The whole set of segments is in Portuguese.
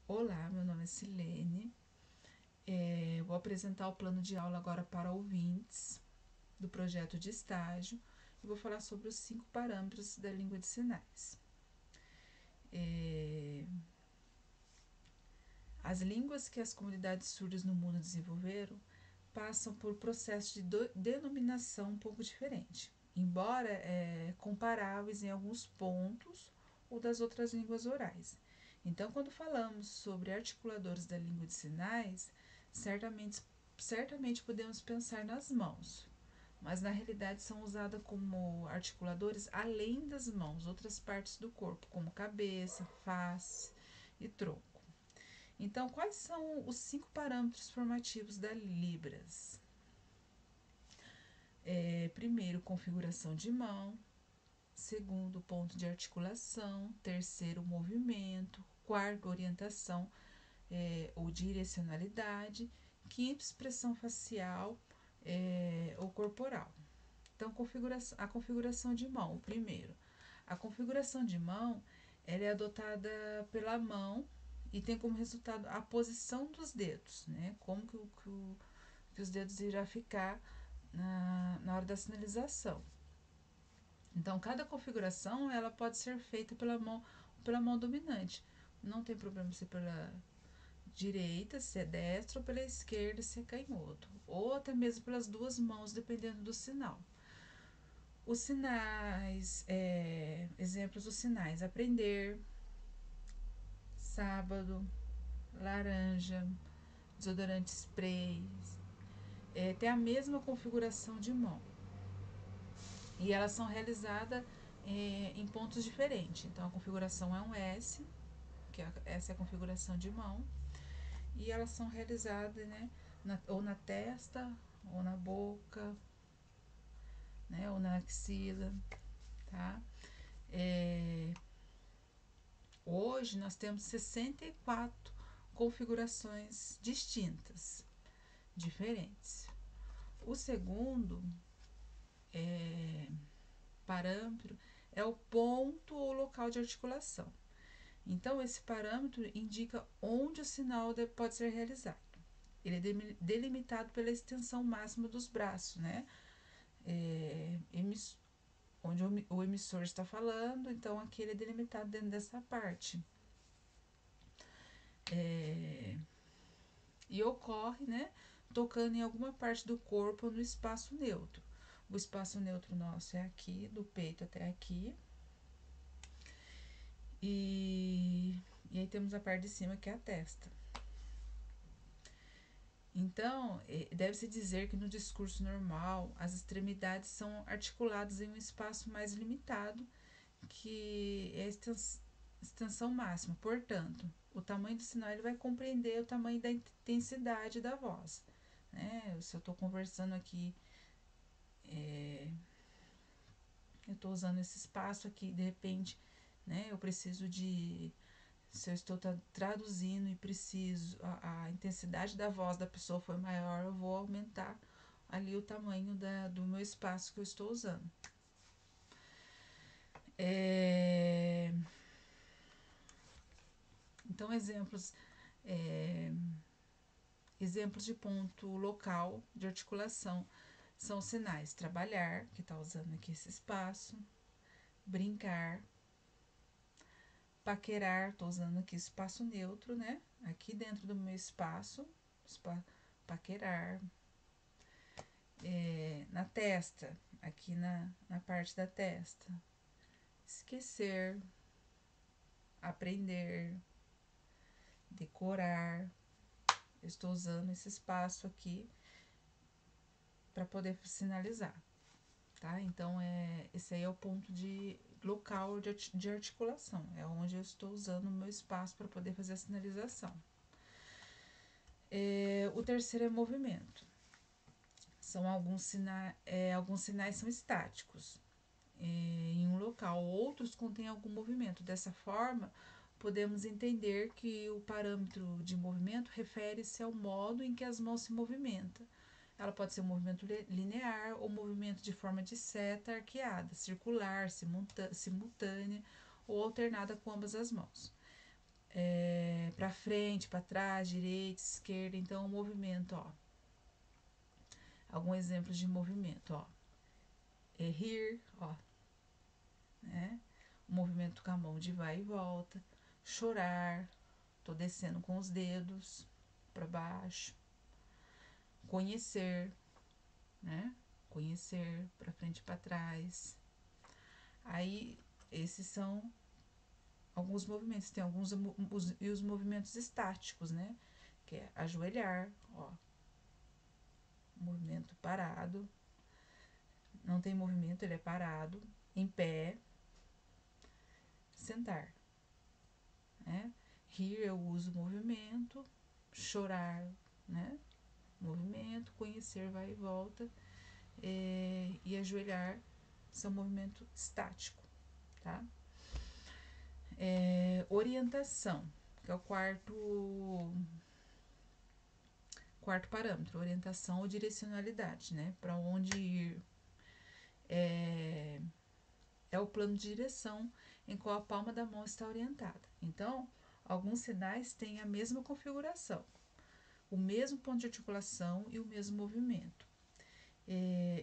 Olá, meu nome é Silene. Vou apresentar o plano de aula agora para ouvintes do projeto de estágio e vou falar sobre os 5 parâmetros da língua de sinais. As línguas que as comunidades surdas no mundo desenvolveram passam por processos de denominação um pouco diferente, embora comparáveis em alguns pontos ou das outras línguas orais. Então, quando falamos sobre articuladores da língua de sinais, certamente podemos pensar nas mãos, mas na realidade são usadas como articuladores além das mãos, outras partes do corpo, como cabeça, face e tronco. Então, quais são os 5 parâmetros formativos da Libras? Primeiro, configuração de mão. Segundo, ponto de articulação. Terceiro, movimento. Quarto, orientação ou direcionalidade. Quinto, expressão facial ou corporal. Então, a configuração de mão. O primeiro, a configuração de mão ela é adotada pela mão e tem como resultado a posição dos dedos, né? Como que os dedos irão ficar na hora da sinalização. Então, cada configuração ela pode ser feita pela mão dominante. Não tem problema se pela direita, se é destro, ou pela esquerda, se é canhoto. Ou até mesmo pelas duas mãos, dependendo do sinal. Os sinais, exemplos dos sinais: aprender, sábado, laranja, desodorante spray, tem a mesma configuração de mão. E elas são realizadas em pontos diferentes. Então, a configuração é um S, essa é a configuração de mão. E elas são realizadas, né, ou na testa, ou na boca, né, ou na axila, tá? Hoje nós temos 64 configurações distintas, diferentes. O segundo parâmetro é o ponto ou local de articulação. Então, esse parâmetro indica onde o sinal pode ser realizado. Ele é delimitado pela extensão máxima dos braços, né? Onde o emissor está falando, então aqui ele é delimitado dentro dessa parte. E ocorre, né, tocando em alguma parte do corpo ou no espaço neutro. O espaço neutro nosso é aqui, do peito até aqui. E aí temos a parte de cima, que é a testa. Então, deve-se dizer que no discurso normal, as extremidades são articuladas em um espaço mais limitado, que é a extensão máxima. Portanto, o tamanho do sinal ele vai compreender o tamanho da intensidade da voz. Né? Se eu estou conversando aqui, eu estou usando esse espaço aqui, de repente, né, eu preciso de... Se eu estou traduzindo e preciso, a intensidade da voz da pessoa foi maior, eu vou aumentar ali o tamanho do meu espaço que eu estou usando. Então, exemplos de ponto local de articulação são sinais trabalhar, que está usando aqui esse espaço, brincar, paquerar, estou usando aqui espaço neutro, né? Aqui dentro do meu espaço, paquerar. Na testa, aqui na parte da testa. Esquecer, aprender, decorar. Eu estou usando esse espaço aqui para poder sinalizar, tá? Então, esse aí é o ponto de local de articulação, é onde eu estou usando o meu espaço para poder fazer a sinalização. O terceiro é movimento. São alguns sinais são estáticos em um local, outros contêm algum movimento. Dessa forma, podemos entender que o parâmetro de movimento refere-se ao modo em que as mãos se movimentam. Ela pode ser um movimento linear ou movimento de forma de seta arqueada, circular, simultânea ou alternada com ambas as mãos. para frente, para trás, direita, esquerda. Então, o movimento, ó. Alguns exemplos de movimento, ó. É rir, ó, né? O movimento com a mão de vai e volta. Chorar, tô descendo com os dedos para baixo. Conhecer, né? Conhecer para frente e para trás. Aí, esses são alguns movimentos. Tem alguns e os movimentos estáticos, né? Que é ajoelhar, ó. Movimento parado. Não tem movimento, ele é parado. Em pé. Sentar, né? Rir eu uso movimento. Chorar, né? Movimento. Conhecer vai e volta. E ajoelhar são movimento estático, tá? Orientação, que é o quarto parâmetro, orientação ou direcionalidade, né? Para onde ir. É o plano de direção em qual a palma da mão está orientada. Então, alguns sinais têm a mesma configuração, o mesmo ponto de articulação e o mesmo movimento.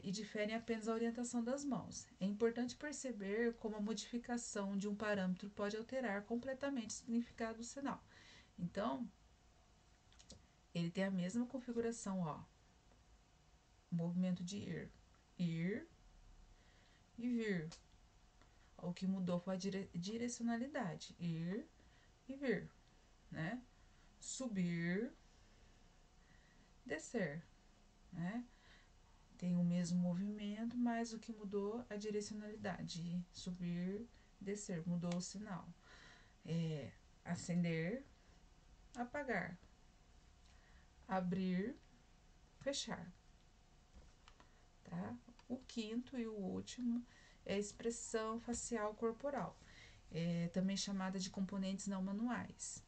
E diferem apenas a orientação das mãos. É importante perceber como a modificação de um parâmetro pode alterar completamente o significado do sinal. Então, ele tem a mesma configuração, ó. O movimento de ir e vir. O que mudou foi a direcionalidade, ir e vir, né? Subir, descer, né? Tem o mesmo movimento, mas o que mudou a direcionalidade, subir, descer, mudou o sinal. Acender, apagar, abrir, fechar, tá? O quinto e o último é a expressão facial corporal, também chamada de componentes não manuais.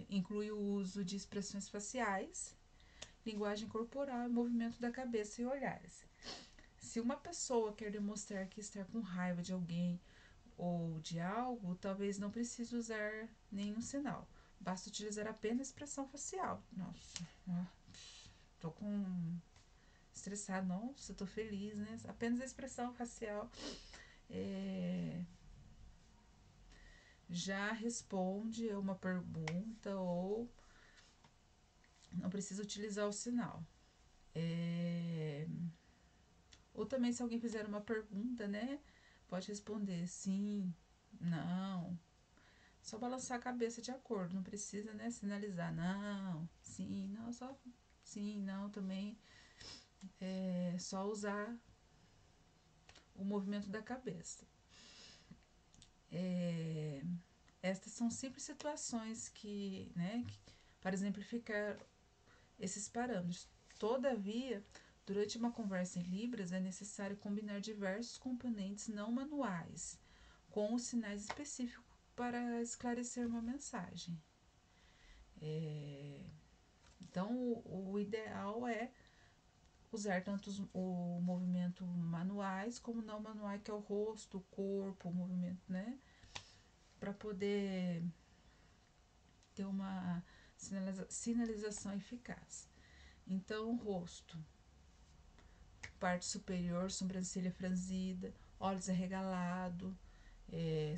Inclui o uso de expressões faciais, linguagem corporal e movimento da cabeça e olhares. Se uma pessoa quer demonstrar que está com raiva de alguém ou de algo, talvez não precise usar nenhum sinal. Basta utilizar apenas a expressão facial. Nossa, tô estressado, nossa, tô feliz, né? Apenas a expressão facial já responde a uma pergunta ou não precisa utilizar o sinal. Ou também, se alguém fizer uma pergunta, né? Pode responder sim, não. Só balançar a cabeça de acordo, não precisa, né, sinalizar não, sim, não, só sim, não também. É só usar o movimento da cabeça. Estas são simples situações para exemplificar esses parâmetros. Todavia, durante uma conversa em Libras, é necessário combinar diversos componentes não manuais com os sinais específicos para esclarecer uma mensagem. Então, o ideal é usar tanto o movimento manuais como não manuais, que é o rosto, o corpo, o movimento, né? Para poder ter uma sinalização eficaz. Então, rosto, parte superior, sobrancelha franzida, olhos arregalados,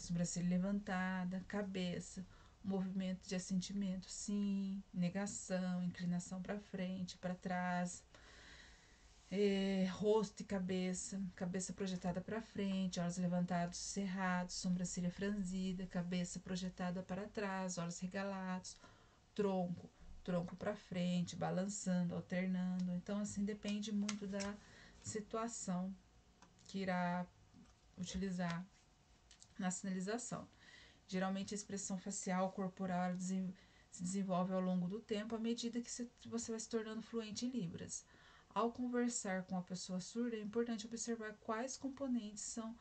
sobrancelha levantada, cabeça, movimento de assentimento, sim, negação, inclinação para frente, para trás, rosto e cabeça, cabeça projetada para frente, olhos levantados, cerrados, sobrancelha franzida, cabeça projetada para trás, olhos regalados, tronco para frente, balançando, alternando. Então, assim, depende muito da situação que irá utilizar na sinalização. Geralmente, a expressão facial corporal se desenvolve ao longo do tempo à medida que você vai se tornando fluente em Libras. Ao conversar com a pessoa surda, é importante observar quais componentes são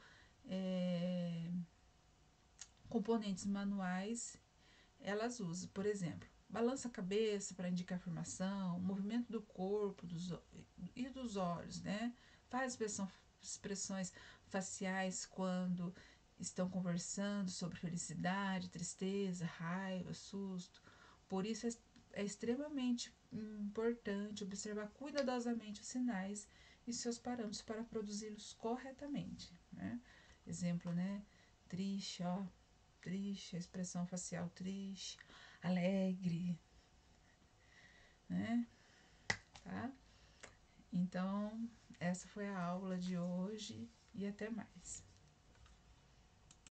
componentes manuais elas usam. Por exemplo, balança a cabeça para indicar afirmação, movimento do corpo e dos olhos, né? Faz expressões faciais quando estão conversando sobre felicidade, tristeza, raiva, susto. Por isso é extremamente importante observar cuidadosamente os sinais e seus parâmetros para produzi-los corretamente, né? Exemplo, né? Triste, ó, triste, a expressão facial triste, alegre, né? Tá? Então, essa foi a aula de hoje e até mais.